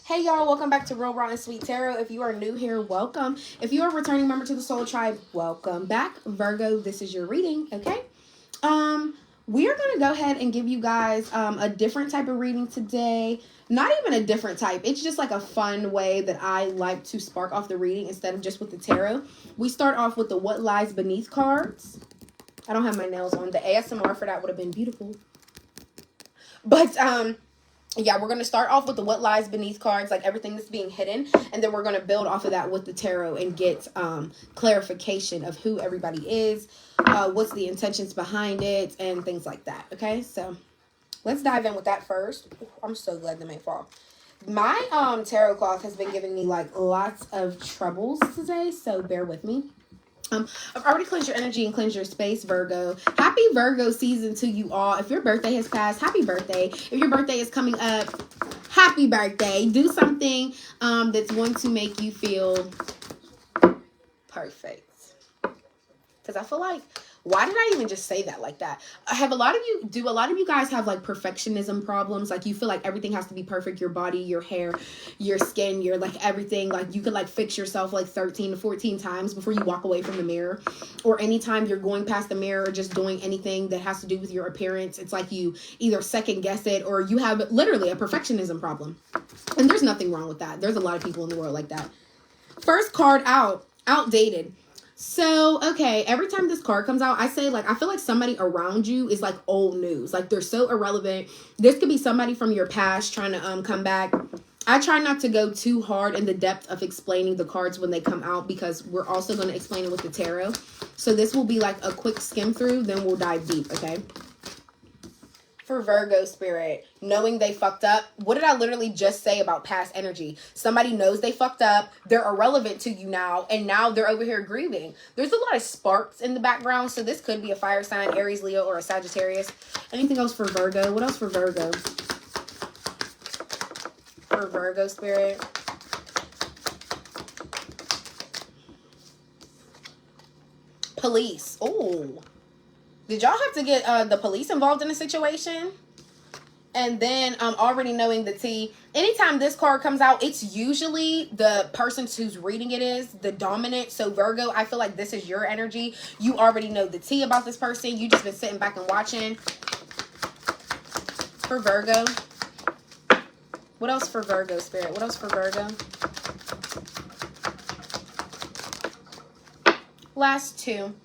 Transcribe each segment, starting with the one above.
Hey y'all, welcome back to Real Raw and Sweet Tarot. If you are new here, welcome. If you are a returning member to the Soul Tribe, welcome back. Virgo, this is your reading, okay? We are going to go ahead and give you guys a different type of reading today. Not even a different type. It's just like a fun way that I like to spark off the reading instead of just with the tarot. We start off with the What Lies Beneath cards. I don't have my nails on. The ASMR for that would have been beautiful. But, yeah, we're going to start off with the What Lies Beneath cards, like everything that's being hidden. And then we're going to build off of that with the tarot and get clarification of who everybody is, what's the intentions behind it, and things like that. Okay, so let's dive in with that first. Ooh, I'm so glad the may fall. My tarot cloth has been giving me like lots of troubles today, so bear with me. I've already cleansed your energy and cleansed your space, Virgo. Happy Virgo season to you all. If your birthday has passed, happy birthday. If your birthday is coming up, happy birthday. Do something that's going to make you feel perfect. Because I feel like, why did I even just say that like that? A lot of you guys have like perfectionism problems? Like you feel like everything has to be perfect. Your body, your hair, your skin, your like everything. Like you could like fix yourself like 13 to 14 times before you walk away from the mirror. Or anytime you're going past the mirror or just doing anything that has to do with your appearance. It's like you either second guess it or you have literally a perfectionism problem. And there's nothing wrong with that. There's a lot of people in the world like that. First card out. Outdated. So, okay, every time this card comes out, I say, like, I feel like somebody around you is, like, old news. Like, they're so irrelevant. This could be somebody from your past trying to come back. I try not to go too hard in the depth of explaining the cards when they come out because we're also going to explain it with the tarot. So this will be, like, a quick skim through, then we'll dive deep, okay? For Virgo spirit, knowing they fucked up. What did I literally just say about past energy? Somebody knows they fucked up. They're irrelevant to you now. And now they're over here grieving. There's a lot of sparks in the background. So this could be a fire sign, Aries, Leo, or a Sagittarius. Anything else for Virgo? What else for Virgo? For Virgo spirit. Police. Oh. Did y'all have to get the police involved in the situation? And then already knowing the tea. Anytime this card comes out, it's usually the person who's reading it is the dominant. So Virgo, I feel like this is your energy. You already know the tea about this person. You just been sitting back and watching. For Virgo. What else for Virgo, spirit? What else for Virgo? Last two.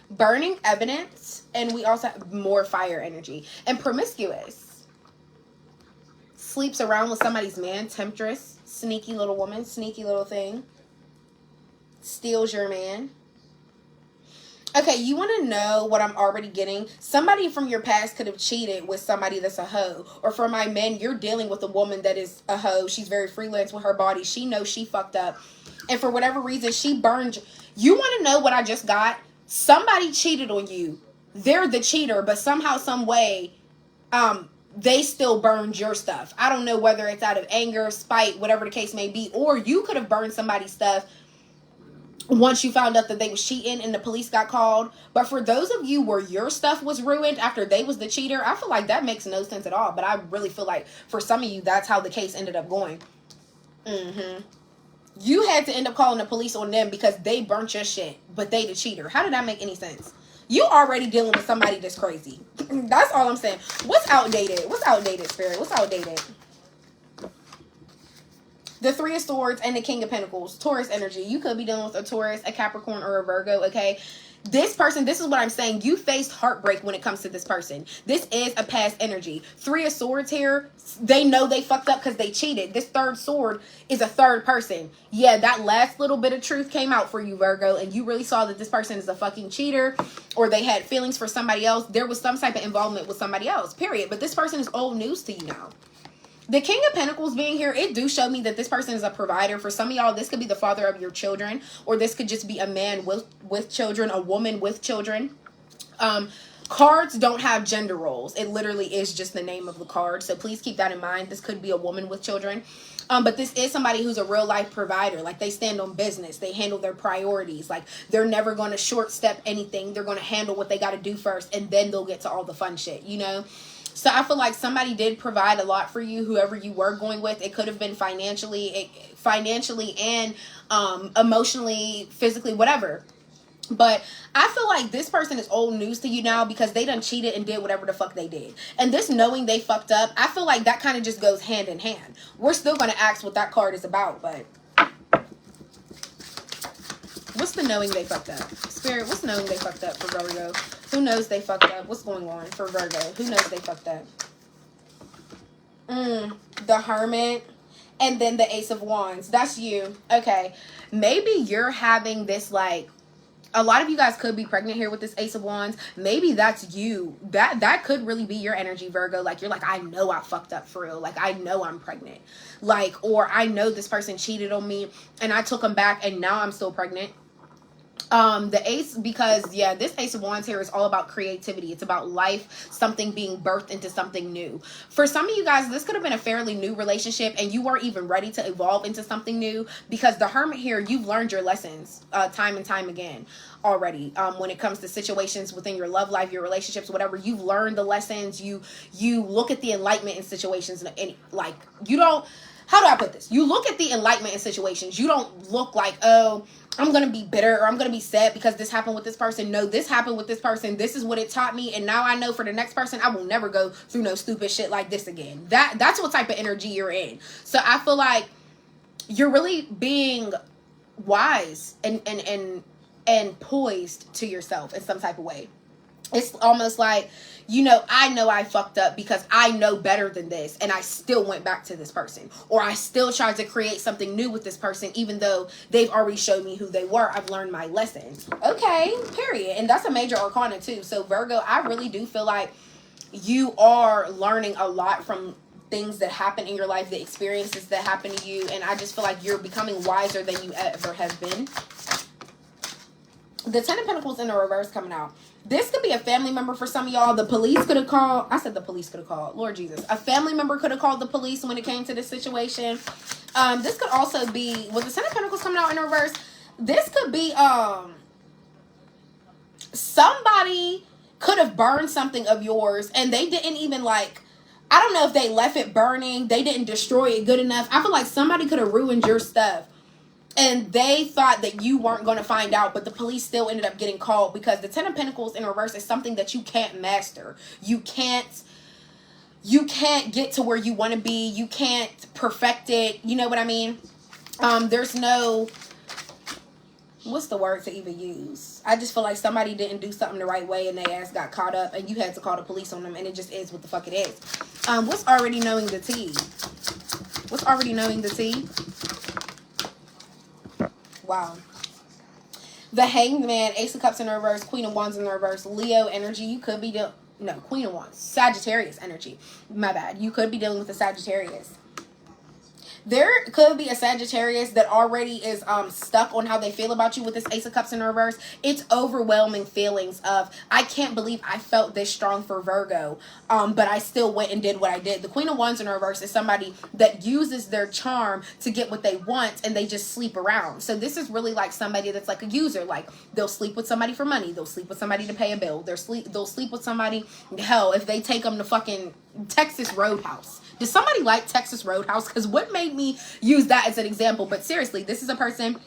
Burning evidence. And we also have more fire energy. And promiscuous. Sleeps around with somebody's man. Temptress. Sneaky little woman. Sneaky little thing. Steals your man. Okay, you want to know what I'm already getting? Somebody from your past could have cheated with somebody that's a hoe. Or for my men, you're dealing with a woman that is a hoe. She's very freelance with her body. She knows she fucked up. And for whatever reason, she burned. You want to know what I just got? Somebody cheated on you. They're the cheater, but somehow, some way, they still burned your stuff. I don't know whether it's out of anger, spite, whatever the case may be. Or you could have burned somebody's stuff once you found out that they was cheating and the police got called. But for those of you where your stuff was ruined after they was the cheater, I feel like that makes no sense at all. But I really feel like for some of you, that's how the case ended up going. You had to end up calling the police on them because they burnt your shit, but they the cheater. How did that make any sense? You already dealing with somebody that's crazy. That's all I'm saying. What's outdated? What's outdated, spirit? What's outdated? The Three of Swords and the King of Pentacles. Taurus energy. You could be dealing with a Taurus, a Capricorn, or a Virgo, okay? This person, this is what I'm saying. You faced heartbreak when it comes to this person. This is a past energy. Three of Swords here. They know they fucked up because they cheated. This third sword is a third person. Yeah, that last little bit of truth came out for you, Virgo. And you really saw that this person is a fucking cheater. Or they had feelings for somebody else. There was some type of involvement with somebody else, period. But this person is old news to you now. The King of Pentacles being here, it do show me that this person is a provider. For some of y'all, this could be the father of your children. Or this could just be a man with children, a woman with children. Cards don't have gender roles. It literally is just the name of the card. So please keep that in mind. This could be a woman with children. But this is somebody who's a real life provider. Like they stand on business. They handle their priorities. Like they're never going to short step anything. They're going to handle what they got to do first. And then they'll get to all the fun shit, you know? So I feel like somebody did provide a lot for you, whoever you were going with. It could have been financially and emotionally, physically, whatever. But I feel like this person is old news to you now because they done cheated and did whatever the fuck they did. And this knowing they fucked up, I feel like that kind of just goes hand in hand. We're still going to ask what that card is about, but what's the knowing they fucked up? Spirit, what's knowing they fucked up for Virgo? Who knows they fucked up? What's going on for Virgo? Who knows they fucked up? The Hermit. And then the Ace of Wands. That's you. Okay. Maybe you're having this, like, a lot of you guys could be pregnant here with this Ace of Wands. Maybe that's you. That could really be your energy, Virgo. Like, you're like, I know I fucked up for real. Like, I know I'm pregnant. Like, or I know this person cheated on me and I took them back and now I'm still pregnant. The Ace, because yeah, this Ace of Wands here is all about creativity. It's about life, something being birthed into something new. For some of you guys, this could have been a fairly new relationship and you weren't even ready to evolve into something new, because the Hermit here, you've learned your lessons time and time again already. When it comes to situations within your love life, your relationships, whatever, you've learned the lessons. You look at the enlightenment in situations and like, you don't, how do I put this? You look at the enlightenment in situations. You don't look like, oh, I'm going to be bitter or I'm going to be sad because this happened with this person. No, this happened with this person. This is what it taught me. And now I know for the next person, I will never go through no stupid shit like this again. That's what type of energy you're in. So I feel like you're really being wise and poised to yourself in some type of way. It's almost like, you know I fucked up because I know better than this and I still went back to this person, or I still tried to create something new with this person even though they've already showed me who they were. I've learned my lesson. Okay, period. And that's a major arcana too. So Virgo, I really do feel like you are learning a lot from things that happen in your life, the experiences that happen to you, and I just feel like you're becoming wiser than you ever have been. The Ten of Pentacles in the reverse coming out. This could be a family member for some of y'all. The police could have called. I said the police could have called. Lord Jesus. A family member could have called the police when it came to this situation. This could also be, with the Ten of Pentacles coming out in reverse, this could be somebody could have burned something of yours and they didn't even, like, I don't know if they left it burning. They didn't destroy it good enough. I feel like somebody could have ruined your stuff. And they thought that you weren't going to find out, but the police still ended up getting called because the Ten of Pentacles in reverse is something that you can't master. You can't get to where you want to be. You can't perfect it. You know what I mean? There's no, what's the word to even use? I just feel like somebody didn't do something the right way and their ass got caught up and you had to call the police on them, and it just is what the fuck it is. What's already knowing the tea? What's already knowing the tea? Wow. The Hanged Man, Ace of Cups in reverse, Queen of Wands in reverse, Leo energy. You could be Queen of Wands, Sagittarius energy. My bad. You could be dealing with a Sagittarius. There could be a Sagittarius that already is stuck on how they feel about you with this Ace of Cups in reverse. It's overwhelming feelings of, I can't believe I felt this strong for Virgo, but I still went and did what I did. The Queen of Wands in reverse is somebody that uses their charm to get what they want and they just sleep around. So this is really like somebody that's like a user. Like, they'll sleep with somebody for money. They'll sleep with somebody to pay a bill. They'll sleep with somebody, hell, if they take them to fucking Texas Roadhouse. Does somebody like Texas Roadhouse? Because what made me use that as an example? But seriously, this is a person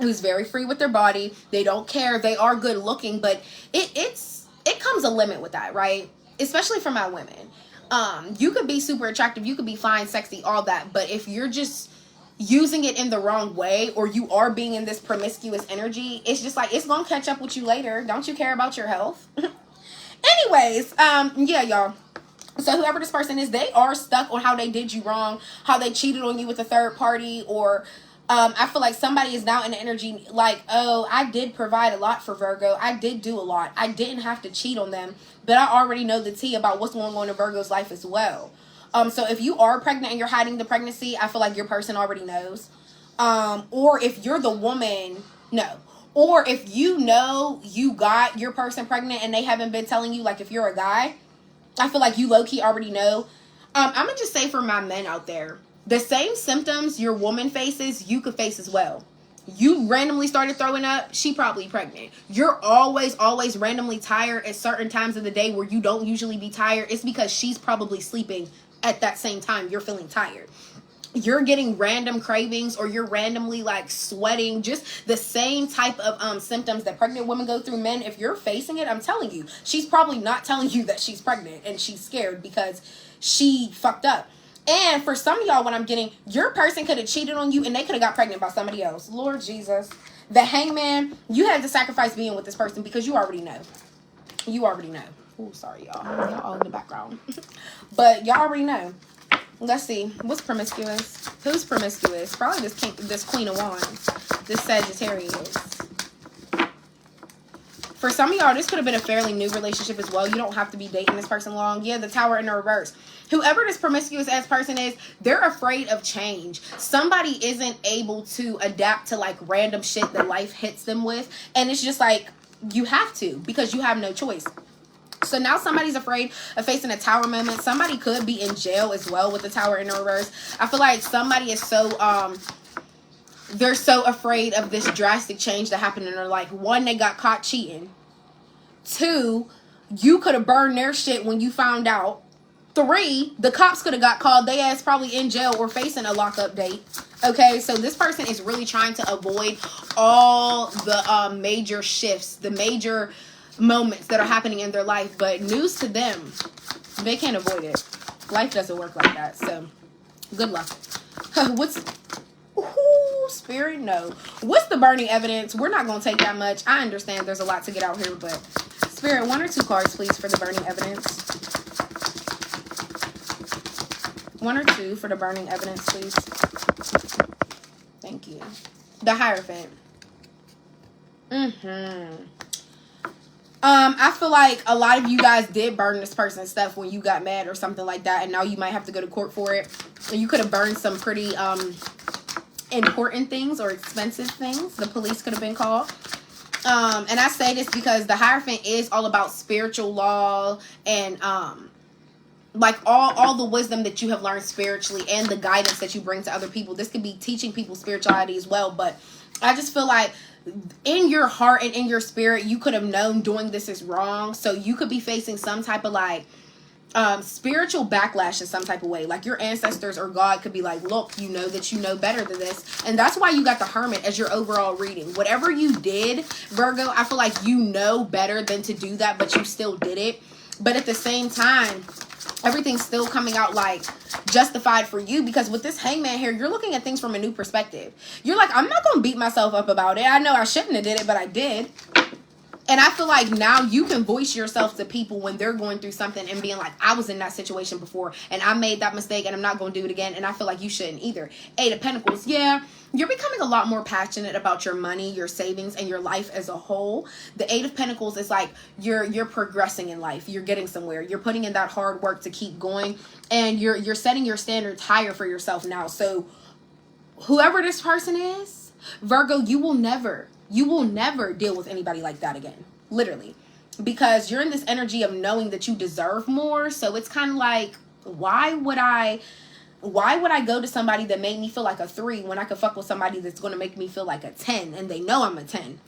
who's very free with their body. They don't care. They are good looking, but it comes a limit with that, right? Especially for my women. You could be super attractive. You could be fine, sexy, all that. But if you're just using it in the wrong way, or you are being in this promiscuous energy, it's just like, it's going to catch up with you later. Don't you care about your health? Anyways, yeah, y'all. So whoever this person is, they are stuck on how they did you wrong, how they cheated on you with a third party, or I feel like somebody is now in the energy like, oh, I did provide a lot for Virgo. I did do a lot. I didn't have to cheat on them, but I already know the tea about what's going on in Virgo's life as well. So if you are pregnant and you're hiding the pregnancy, I feel like your person already knows. Or if you're the woman, no. Or if you know you got your person pregnant and they haven't been telling you, like if you're a guy, I feel like you low-key already know. I'm going to just say for my men out there, the same symptoms your woman faces, you could face as well. You randomly started throwing up, she probably pregnant. You're always randomly tired at certain times of the day where you don't usually be tired. It's because she's probably sleeping at that same time you're feeling tired. You're getting random cravings, or you're randomly like sweating, just the same type of symptoms that pregnant women go through. Men, if you're facing it, I'm telling you, she's probably not telling you that she's pregnant and she's scared because she fucked up. And for some of y'all, what I'm getting, your person could have cheated on you and they could have got pregnant by somebody else. Lord Jesus. The hangman, you had to sacrifice being with this person because you already know. You already know. Oh, sorry, y'all. Y'all all in the background. But y'all already know. Let's see. What's promiscuous? Who's promiscuous? Probably this Queen of Wands. This Sagittarius. For some of y'all, this could have been a fairly new relationship as well. You don't have to be dating this person long. Yeah, the Tower in the reverse. Whoever this promiscuous ass person is, they're afraid of change. Somebody isn't able to adapt to like random shit that life hits them with. And it's just like, you have to, because you have no choice. So now somebody's afraid of facing a Tower moment. Somebody could be in jail as well with the Tower in the reverse. I feel like somebody is so, they're so afraid of this drastic change that happened in their life. One, they got caught cheating. Two, you could have burned their shit when you found out. Three, the cops could have got called. They ass probably in jail or facing a lockup date. Okay, so this person is really trying to avoid all the major shifts, the major moments that are happening in their life. But news to them, they can't avoid it. Life doesn't work like that. So good luck. What's Spirit? No. What's the burning evidence? We're not going to take that much. I understand there's a lot to get out here, but Spirit, 1 or 2 cards, please, for the burning evidence. 1 or 2 for the burning evidence, please. Thank you. The Hierophant. I feel like a lot of you guys did burn this person's stuff when you got mad or something like that, and now you might have to go to court for it. You could have burned some pretty important things or expensive things. The police could have been called. And I say this because the Hierophant is all about spiritual law and like all the wisdom that you have learned spiritually and the guidance that you bring to other people. This could be teaching people spirituality as well, but I just feel like in your heart and in your spirit, you could have known doing this is wrong. So you could be facing some type of like spiritual backlash in some type of way. Like your ancestors or God could be like, look, you know that you know better than this. And that's why you got the Hermit as your overall reading. Whatever you did, Virgo, I feel like you know better than to do that, but you still did it. But at the same time, everything's still coming out like justified for you, because with this Hangman here, you're looking at things from a new perspective. You're like, I'm not gonna beat myself up about it. I know I shouldn't have did it, but I did. And I feel like now you can voice yourself to people when they're going through something and being like, I was in that situation before and I made that mistake and I'm not going to do it again. And I feel like you shouldn't either. 8 of Pentacles. Yeah, you're becoming a lot more passionate about your money, your savings, and your life as a whole. The 8 of Pentacles is like you're progressing in life. You're getting somewhere. You're putting in that hard work to keep going. And you're setting your standards higher for yourself now. So whoever this person is, Virgo, you will never deal with anybody like that again. Literally. Because you're in this energy of knowing that you deserve more. So it's kind of like, why would I go to somebody that made me feel like a 3 when I could fuck with somebody that's going to make me feel like a 10 and they know I'm a 10?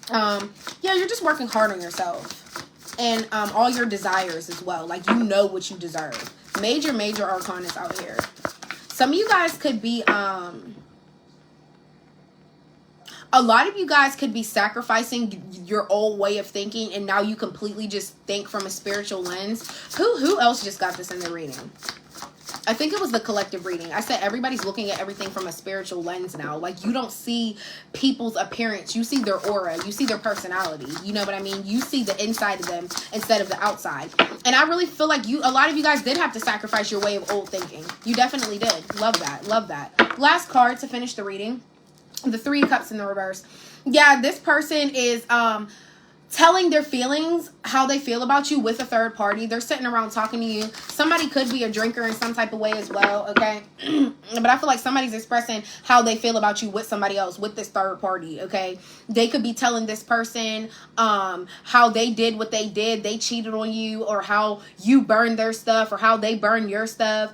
Yeah, you're just working hard on yourself. And all your desires as well. Like, you know what you deserve. Major arcanas out here. Some of you guys could be a lot of you guys could be sacrificing your old way of thinking, and now you completely just think from a spiritual lens. Who else just got this in the reading? I think it was the collective reading. I said everybody's looking at everything from a spiritual lens now. Like, you don't see people's appearance. You see their aura. You see their personality. You know what I mean? You see the inside of them instead of the outside. And I really feel like a lot of you guys did have to sacrifice your way of old thinking. You definitely did. Love that. Love that. Last card to finish the reading. The 3 of Cups in the reverse. Yeah, this person is telling their feelings, how they feel about you with a third party. They're sitting around talking to you. Somebody could be a drinker in some type of way as well, okay? But I feel like somebody's expressing how they feel about you with somebody else, with this third party, okay? They could be telling this person how they did what they did. They cheated on you, or how you burned their stuff, or how they burned your stuff.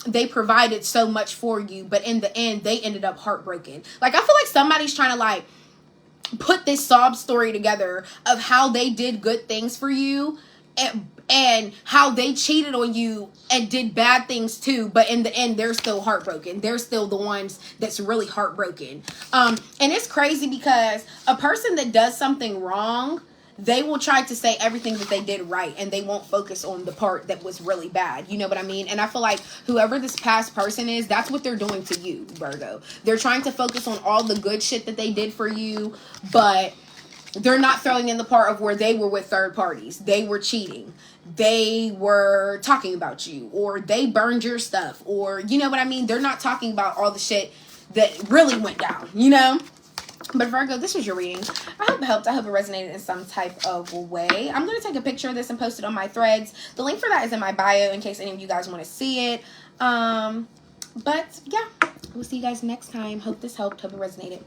They provided so much for you, but in the end, they ended up heartbroken. Like, I feel like somebody's trying to, like, put this sob story together of how they did good things for you and how they cheated on you and did bad things too, but in the end they're still heartbroken. They're still the ones that's really heartbroken. And it's crazy because a person that does something wrong, they will try to say everything that they did right, and they won't focus on the part that was really bad. You know what I mean? And I feel like whoever this past person is, that's what they're doing to you, Virgo. They're trying to focus on all the good shit that they did for you, but they're not throwing in the part of where they were with third parties. They were cheating. They were talking about you, or they burned your stuff, or you know what I mean? They're not talking about all the shit that really went down, you know? But Virgo, this was your reading. I hope it helped. I hope it resonated in some type of way. I'm going to take a picture of this and post it on my threads. The link for that is in my bio in case any of you guys want to see it. But yeah, we'll see you guys next time. Hope this helped. Hope it resonated.